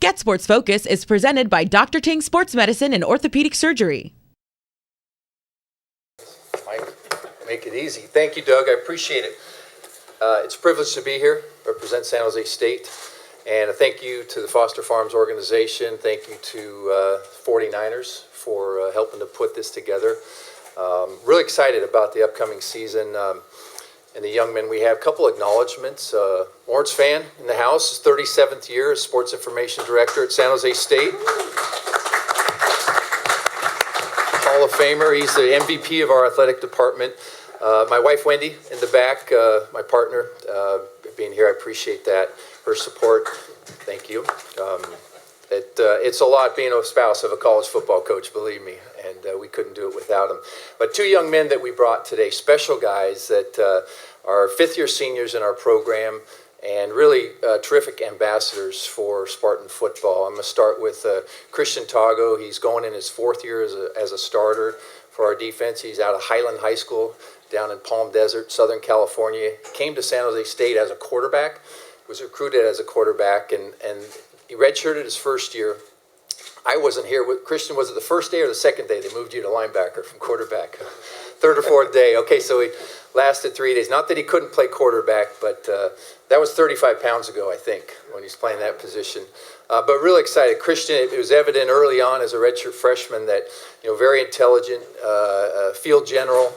GetSportsFocus is presented by Dr. Ting Sports Medicine and Orthopedic Surgery. Make it easy. Thank you, Doug. I appreciate it. It's a privilege to be here, represent San Jose State, and a thank you to the Foster Farms organization. Thank you to 49ers for helping to put this together. Really excited about the upcoming season and the young men we have. A couple acknowledgments. Lawrence Fan in the house, his 37th year as Sports Information Director at San Jose State. Hall of Famer. He's the MVP of our athletic department. My wife, Wendy, in the back, my partner, being here, I appreciate that. Her support, thank you. It's a lot being a spouse of a college football coach, believe me, and we couldn't do it without him. But two young men that we brought today, special guys that are fifth-year seniors in our program and really terrific ambassadors for Spartan football. I'm going to start with Christian Tago. He's going in his fourth year as a starter for our defense. He's out of Highland High School down in Palm Desert, Southern California. Came to San Jose State as a quarterback, was recruited as a quarterback, and he redshirted his first year. I wasn't here. Christian, was it the first day or the second day they moved you to linebacker from quarterback? Third or fourth day. Okay, so he lasted 3 days. Not that he couldn't play quarterback, but that was 35 pounds ago, I think, when he's playing that position. But really excited. Christian, it was evident early on as a redshirt freshman that, very intelligent, field general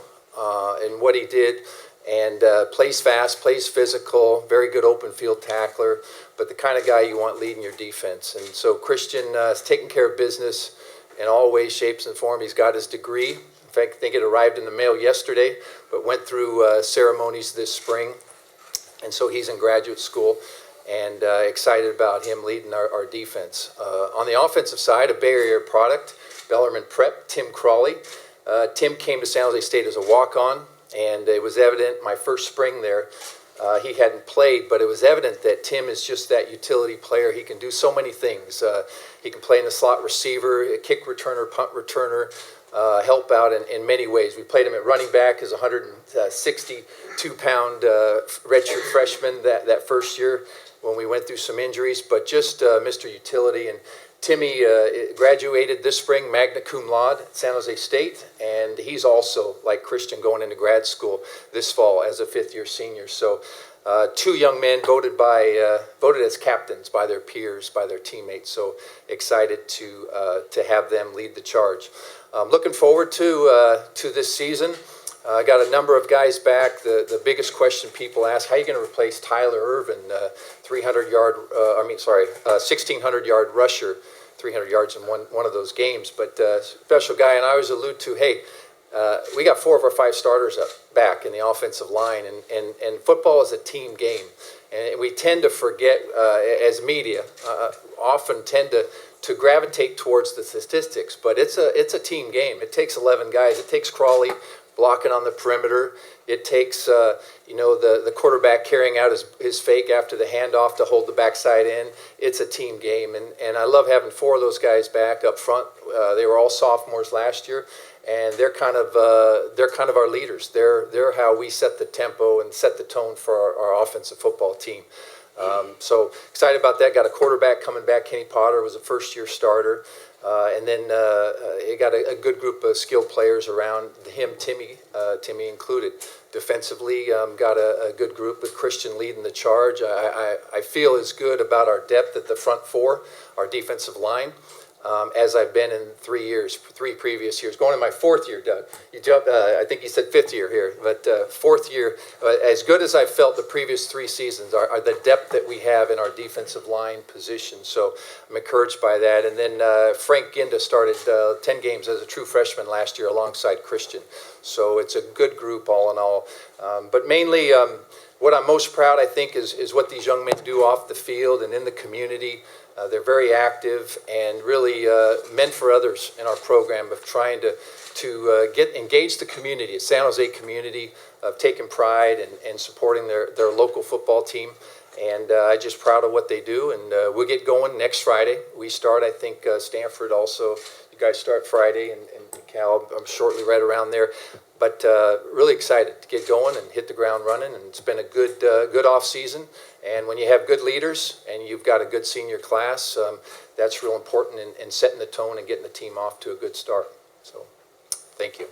in what he did, and plays fast, plays physical, very good open field tackler, but the kind of guy you want leading your defense. And so Christian is taking care of business in all ways, shapes, and forms. He's got his degree. In fact, I think it arrived in the mail yesterday, but went through ceremonies this spring. And so he's in graduate school, and excited about him leading our defense. On the offensive side, a Bay Area product, Bellarmine Prep, Tim Crawley. Tim came to San Jose State as a walk-on, and it was evident my first spring there, he hadn't played, but it was evident that Tim is just that utility player. He can do so many things. He can play in the slot receiver, a kick returner, punt returner, help out in many ways. We played him at running back as a 162-pound redshirt freshman that first year when we went through some injuries, but just Mr. Utility. And Timmy graduated this spring, magna cum laude at San Jose State, and he's also, like Christian, going into grad school this fall as a fifth-year senior. So two young men voted as captains by their peers, by their teammates. So excited to have them lead the charge. Looking forward to this season. I got a number of guys back. The biggest question people ask: how are you going to replace Tyler Irvin, 1,600-yard rusher, 300 yards in one of those games? But special guy, and I always allude to, hey, we got 4 of our 5 starters back in the offensive line, and football is a team game, and we tend to forget as media, often tend to gravitate towards the statistics, but it's a team game. It takes 11 guys. It takes Crawley blocking on the perimeter. It takes the quarterback carrying out his fake after the handoff to hold the backside in. It's a team game, and I love having 4 of those guys back up front. They were all sophomores last year, and they're kind of our leaders. They're how we set the tempo and set the tone for our offensive football team. So excited about that. Got a quarterback coming back. Kenny Potter was a first-year starter. And then you got a good group of skilled players around him, Timmy included. Defensively, got a good group with Christian leading the charge. I feel as good about our depth at the front 4, our defensive line, as I've been in 3 previous years. Going in my 4th year, Doug. You jumped. I think you said 5th year here, but 4th year. As good as I felt the previous 3 seasons are the depth that we have in our defensive line position. So I'm encouraged by that. And then Frank Ginda started 10 games as a true freshman last year alongside Christian. So it's a good group all in all. But mainly, what I'm most proud, I think, is what these young men do off the field and in the community. They're very active and really meant for others in our program of trying to engage the community, a San Jose community, of taking pride and supporting their local football team. And I'm just proud of what they do. And we'll get going next Friday. We start, I think Stanford also You guys start Friday, and Cal, I'm shortly right around there. But really excited to get going and hit the ground running, and it's been a good off season. And when you have good leaders and you've got a good senior class, that's real important in setting the tone and getting the team off to a good start. So thank you.